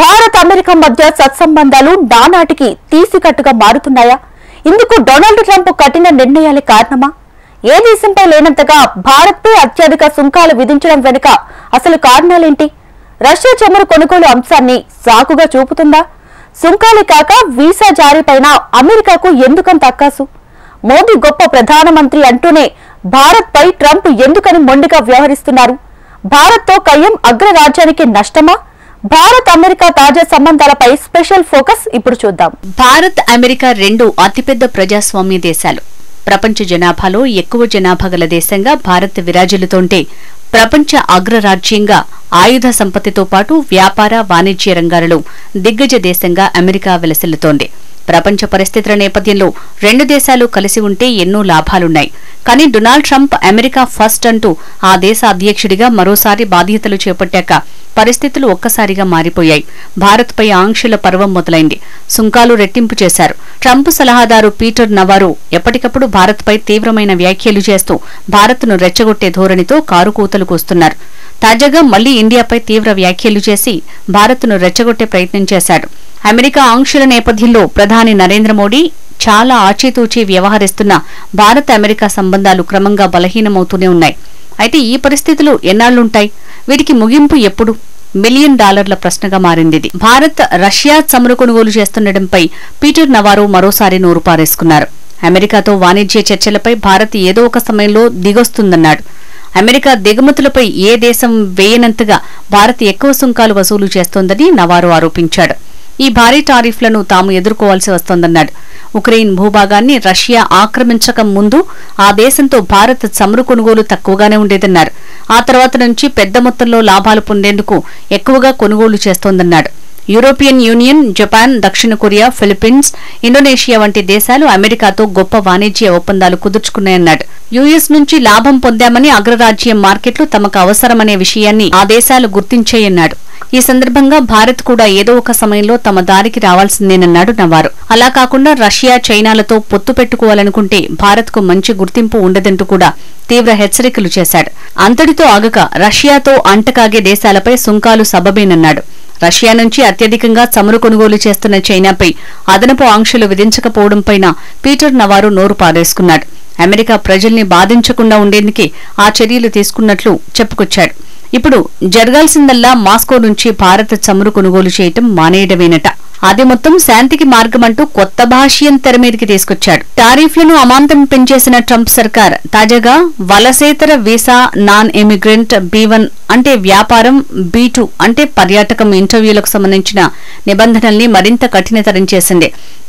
Bharat America మధ్య సత్సంబంధాలు నానాటికి తీసికట్టుగా మారుతున్నాయా? ఇందుకు డొనాల్డ్ ట్రంప్ కఠిన నిర్ణయాలే కారణమా? ఏ దేశంపై లేనంతగా భారత్పై అత్యధిక సుంకాలు విధించడం వెనుక అసలు కారణాలేంటి? రష్యా చమురు కొనుగోలు అంశాన్ని సాకుగా చూపుతుందా? సుంకాలే కాక వీసా జారీపైన అమెరికాకు ఎందుకంత అక్కాసు? మోదీ గొప్ప ప్రధానమంత్రి అంటూనే భారత్ పై ట్రంప్ ఎందుకని మొండిగా వ్యవహరిస్తున్నారు? భారత్తో కయ్యం అగ్రరాజ్యానికి నష్టమా? భారత్ అమెరికా తాజా సంబంధాలపై స్పెషల్ ఫోకస్ ఇప్పుడు చూద్దాం. భారత్ అమెరికా రెండు అతిపెద్ద ప్రజాస్వామ్య దేశాలు. ప్రపంచ జనాభాలో ఎక్కువ జనాభా గల దేశంగా భారత్ విరాజిల్లుతోంటే ప్రపంచ అగ్రరాజ్యంగా ఆయుధ సంపత్తితో పాటు వ్యాపార వాణిజ్య రంగాలలో దిగ్గజ దేశంగా అమెరికా విలసిల్లుతోంది. ప్రపంచ పరిస్థితుల నేపథ్యంలో రెండు దేశాలు కలిసి ఉంటే ఎన్నో లాభాలున్నాయి. కానీ డొనాల్డ్ ట్రంప్ అమెరికా ఫస్ట్ అంటూ ఆ దేశ అధ్యక్షుడిగా మరోసారి బాధ్యతలు చేపట్టాక పరిస్థితులు ఒక్కసారిగా మారిపోయాయి. భారత్పై ఆంక్షల పర్వం మొదలైంది. సుంకాలు రెట్టింపు చేశారు. ట్రంప్ సలహాదారు పీటర్ నవారో ఎప్పటికప్పుడు భారత్పై తీవ్రమైన వ్యాఖ్యలు చేస్తూ భారత్ను రెచ్చగొట్టే ధోరణితో కారుకూతలు కూస్తున్నారు. తాజాగా మళ్లీ ఇండియాపై తీవ్ర వ్యాఖ్యలు చేసి భారత్ను రెచ్చగొట్టే ప్రయత్నం చేశాడు. అమెరికా ఆంక్షల నేపథ్యంలో ప్రధాని నరేంద్ర మోడీ చాలా ఆచితూచి వ్యవహరిస్తున్న భారత్ అమెరికా సంబంధాలు క్రమంగా బలహీనమవుతూనే ఉన్నాయి. అయితే ఈ పరిస్థితులు ఎన్నాళ్లుంటాయి? వీటికి ముగింపు ఎప్పుడు? $1 మిలియన్ ప్రశ్నగా మారింది. భారత్ రష్యా చమురు కొనుగోలు చేస్తుండటంపై పీటర్ నవారో మరోసారి నోరు పారేసుకున్నారు. అమెరికాతో వాణిజ్య చర్చలపై భారత్ ఏదో ఒక సమయంలో దిగొస్తుందన్నాడు. అమెరికా దిగుమతులపై ఏ దేశం వేయనంతగా భారత్ ఎక్కువ సుంకాలు వసూలు చేస్తోందని నవారో ఆరోపించాడు. ఈ భారీ టారిఫ్లను తాము ఎదుర్కోవాల్సి వస్తోందన్నాడు. ఉక్రెయిన్ భూభాగాన్ని రష్యా ఆక్రమించక ముందు ఆ దేశంతో భారత్ చమురు కొనుగోలు తక్కువగానే ఉండేదన్నారు. ఆ తర్వాత నుంచి పెద్ద మొత్తంలో లాభాలు పొందేందుకు ఎక్కువగా కొనుగోలు చేస్తోందన్నాడు. యూరోపియన్ యూనియన్, జపాన్, దక్షిణ కొరియా, ఫిలిప్పీన్స్, ఇండోనేషియా వంటి దేశాలు అమెరికాతో గొప్ప వాణిజ్య ఒప్పందాలు కుదుర్చుకున్నాయన్నాడు. యుఎస్ నుంచి లాభం పొందామని అగ్రరాజ్యం మార్కెట్లు తమకు అవసరమనే విషయాన్ని ఆ దేశాలు గుర్తించాయన్నాడు. ఈ సందర్భంగా భారత్ కూడా ఏదో ఒక సమయంలో తమ దారికి రావాల్సిందేనన్నాడు నవారో. అలా కాకుండా రష్యా, చైనాలతో పొత్తు పెట్టుకోవాలనుకుంటే భారత్కు మంచి గుర్తింపు ఉండదంటూ కూడా తీవ్ర హెచ్చరికలు చేశాడు. అంతటితో ఆగక రష్యాతో అంటకాగే దేశాలపై సుంకాలు సబబేనన్నాడు. రష్యా నుంచి అత్యధికంగా చమురు కొనుగోలు చేస్తున్న చైనాపై అదనపు ఆంక్షలు విధించకపోవడంపైన పీటర్ నవారో నోరు పారేసుకున్నాడు. అమెరికా ప్రజల్ని బాధించకుండా ఉండేందుకే ఆ చర్యలు తీసుకున్నట్లు చెప్పుకొచ్చాడు. ఇప్పుడు జరగాల్సిందల్లా మాస్కో నుంచి భారత్ చమురు కొనుగోలు చేయటం మానేయడమేనట. అది మొత్తం శాంతికి మార్గమంటూ కొత్త భాష్యం తెరమీదికి తీసుకొచ్చాడు. టారిఫ్లను అమాంతం పెంచేసిన ట్రంప్ సర్కార్ తాజాగా వలసేతర వీసా నాన్ ఇమిగ్రెంట్ B1 అంటే వ్యాపారం, B2 అంటే పర్యాటకం ఇంటర్వ్యూలకు సంబంధించిన నిబంధనల్ని మరింత కఠినతరం చేసింది.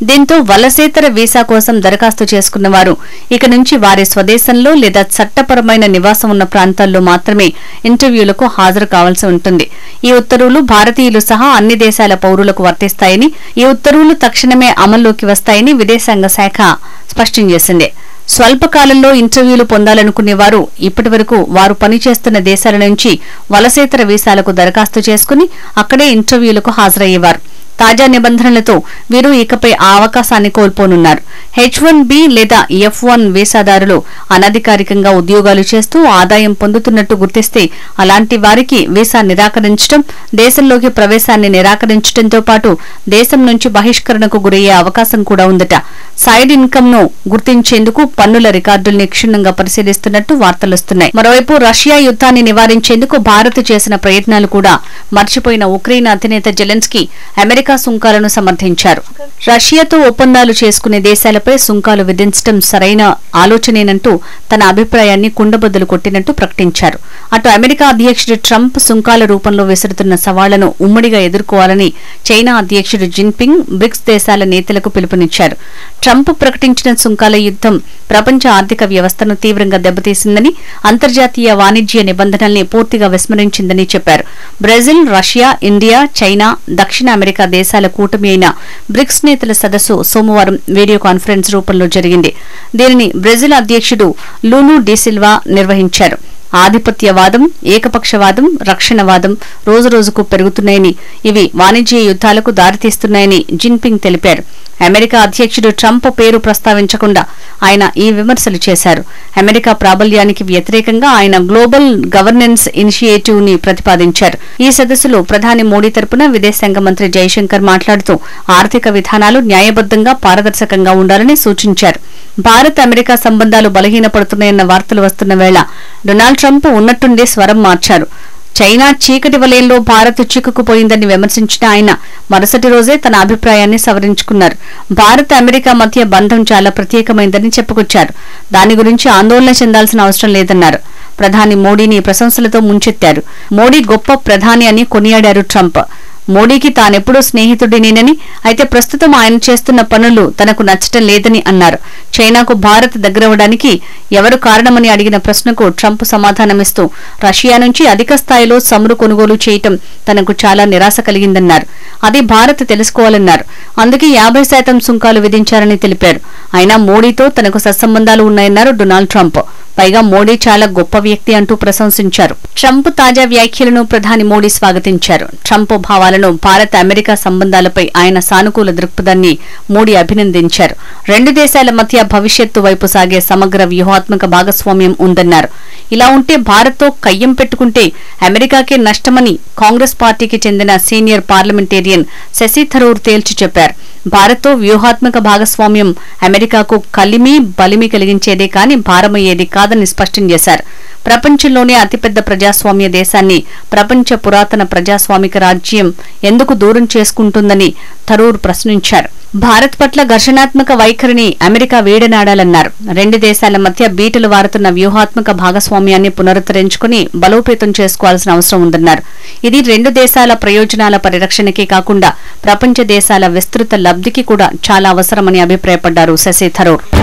దీంతో వలసేతర వీసా కోసం దరఖాస్తు చేసుకున్న వారు ఇక నుంచి వారి స్వదేశంలో లేదా చట్టపరమైన నివాసం ఉన్న ప్రాంతాల్లో మాత్రమే ఇంటర్వ్యూలకు హాజరు కావాల్సి ఉంటుంది. ఈ ఉత్తర్వులు భారతీయులు సహా అన్ని దేశాల పౌరులకు వర్తిస్తాయని, ఈ ఉత్తర్వులు తక్షణమే అమల్లోకి వస్తాయని విదేశాంగ శాఖ స్పష్టం చేసింది. స్వల్పకాలంలో ఇంటర్వ్యూలు పొందాలనుకునేవారు ఇప్పటివరకు వారు పనిచేస్తున్న దేశాల నుంచి వలసేతర వీసాలకు దరఖాస్తు చేసుకుని అక్కడే ఇంటర్వ్యూలకు హాజరయ్యేవారు. తాజా నిబంధనలతో వీరు ఇకపై ఆ అవకాశాన్ని కోల్పోనున్నారు. H1B లేదా F1 వీసాదారులు అనధికారికంగా ఉద్యోగాలు చేస్తూ ఆదాయం పొందుతున్నట్టు గుర్తిస్తే అలాంటి వారికి వీసా నిరాకరించడం, దేశంలోకి ప్రవేశాన్ని నిరాకరించడంతో పాటు దేశం నుంచి బహిష్కరణకు గురయ్యే అవకాశం కూడా ఉందట. సైడ్ ఇన్కమ్ ను గుర్తించేందుకు పన్నుల రికార్డుల్ని క్షుణ్ణంగా పరిశీలిస్తున్నట్టు వార్తలొస్తున్నాయి. మరోవైపు రష్యా యుద్ధాన్ని నివారించేందుకు భారత్ చేసిన ప్రయత్నాలు కూడా మర్చిపోయిన ఉక్రెయిన్ అధినేత జెలెన్స్కీ అమెరికా సుంకాలను సమర్థించారు. రష్యాతో ఒప్పందాలు చేసుకునే దేశాలపై సుంకాలు విధించడం సరైన ఆలోచనేనంటూ తన అభిప్రాయాన్ని కుండబద్దలు కొట్టినట్టు ప్రకటించారు. అటు అమెరికా అధ్యక్షుడు ట్రంప్ సుంకాల రూపంలో విసురుతున్న సవాళ్లను ఉమ్మడిగా ఎదుర్కోవాలని చైనా అధ్యక్షుడు జిన్పింగ్ బ్రిక్స్ దేశాల నేతలకు పిలుపునిచ్చారు. ట్రంప్ ప్రకటించిన సుంకాల యుద్ధం ప్రపంచ ఆర్థిక వ్యవస్థను తీవ్రంగా దెబ్బతీసిందని, అంతర్జాతీయ వాణిజ్య నిబంధనల్ని పూర్తిగా విస్మరించిందని చెప్పారు. బ్రెజిల్, రష్యా, ఇండియా, చైనా, దక్షిణ అమెరికా దేశాల కూటమి అయిన బ్రిక్స్ నేతల సదస్సు సోమవారం వీడియో కాన్ఫరెన్స్ రూపంలో జరిగింది. దీనిని బ్రెజిల్ అధ్యక్షుడు లూను డి సిల్వా నిర్వహించారు. ఆధిపత్యవాదం, ఏకపక్షవాదం, రక్షణవాదం రోజురోజుకు పెరుగుతున్నాయని, ఇవి వాణిజ్య యుద్ధాలకు దారితీస్తున్నాయని జిన్పింగ్ తెలిపారు. అమెరికా అధ్యక్షుడు ట్రంప్ పేరు ప్రస్తావించకుండా ఆయన ఈ విమర్శలు చేశారు. అమెరికా ప్రాబల్యానికి వ్యతిరేకంగా ఆయన గ్లోబల్ గవర్నెన్స్ ఇనిషియేటివ్ ని ప్రతిపాదించారు. ఈ సదస్సులో ప్రధాని మోడీ తరపున విదేశాంగ మంత్రి జైశంకర్ మాట్లాడుతూ ఆర్థిక విధానాలు న్యాయబద్దంగా పారదర్శకంగా ఉండాలని సూచించారు. భారత్ అమెరికా సంబంధాలు బలహీనపడుతున్నాయన్న వార్తలు వస్తున్న వేళ డొనాల్డ్ ట్రంప్ ఉన్నట్టుండే స్వరం మార్చారు. చైనా చీకటి వలయంలో భారత్ చిక్కుకుపోయిందని విమర్శించిన ఆయన మరుసటి రోజే తన అభిప్రాయాన్ని సవరించుకున్నారు. భారత్ అమెరికా మధ్య బంధం చాలా ప్రత్యేకమైందని చెప్పుకొచ్చారు. దాని గురించి ఆందోళన చెందాల్సిన అవసరం లేదన్నారు. ప్రధాని మోడీని ప్రశంసలతో ముంచెత్తారు. మోడీ గొప్ప ప్రధాని అని కొనియాడారు ట్రంప్. మోడీకి తానెప్పుడూ స్నేహితుడినేనని, అయితే ప్రస్తుతం ఆయన చేస్తున్న పనులు తనకు నచ్చటం లేదని అన్నారు. చైనాకు భారత్ దగ్గరవడానికి ఎవరు కారణమని అడిగిన ప్రశ్నకు ట్రంప్ సమాధానమిస్తూ రష్యా నుంచి అధిక స్థాయిలో చమురు కొనుగోలు చేయటం తనకు చాలా నిరాశ కలిగిందన్నారు. అది భారత్ తెలుసుకోవాలన్నారు. అందుకే 50% సుంకాలు విధించారని తెలిపారు. అయినా మోడీతో తనకు సత్సంబంధాలు ఉన్నాయన్నారు డొనాల్డ్ ట్రంప్. పైగా మోడీ చాలా గొప్ప వ్యక్తి అంటూ ప్రశంసించారు. ట్రంప్ తాజా వ్యాఖ్యలను ప్రధాని మోడీ స్వాగతించారు. ట్రంప్ భావాలను భారత్ అమెరికా సంబంధాలపై ఆయన సానుకూల దృక్పథాన్ని మోడీ అభినందించారు. రెండు దేశాల మధ్య భవిష్యత్తు వైపు సాగే సమగ్ర వ్యూహాత్మక భాగస్వామ్యం ఉందన్నారు. ఇలా ఉంటే భారత్తో కయ్యం పెట్టుకుంటే అమెరికాకే నష్టమని కాంగ్రెస్ పార్టీకి చెందిన సీనియర్ పార్లమెంటేరియన్ శశి థరూర్ తేల్చి చెప్పారు. భారత్తో వ్యూహాత్మక భాగస్వామ్యం అమెరికాకు కలిమి బలిమి కలిగించేదే కాని భారమయ్యేది కాదని స్పష్టం చేశారు. ప్రపంచంలోనే అతిపెద్ద ప్రజాస్వామ్య దేశాన్ని ప్రపంచ పురాతన ప్రజాస్వామిక రాజ్యం ఎందుకు దూరం చేసుకుంటుందని థరూర్ ప్రశ్నించారు. భారత్ పట్ల ఘర్షణాత్మక వైఖరిని అమెరికా వీడనాడాలన్నారు. రెండు దేశాల మధ్య బీటలు వారుతున్న వ్యూహాత్మక భాగస్వామ్యాన్ని పునరుద్ధరించుకుని బలోపేతం చేసుకోవాల్సిన అవసరం ఉందన్నారు. ఇది రెండు దేశాల ప్రయోజనాల పరిరక్షణకే కాకుండా ప్రపంచ దేశాల విస్తృత లబ్ధికి కూడా చాలా అవసరమని అభిప్రాయపడ్డారు శశి థరూర్.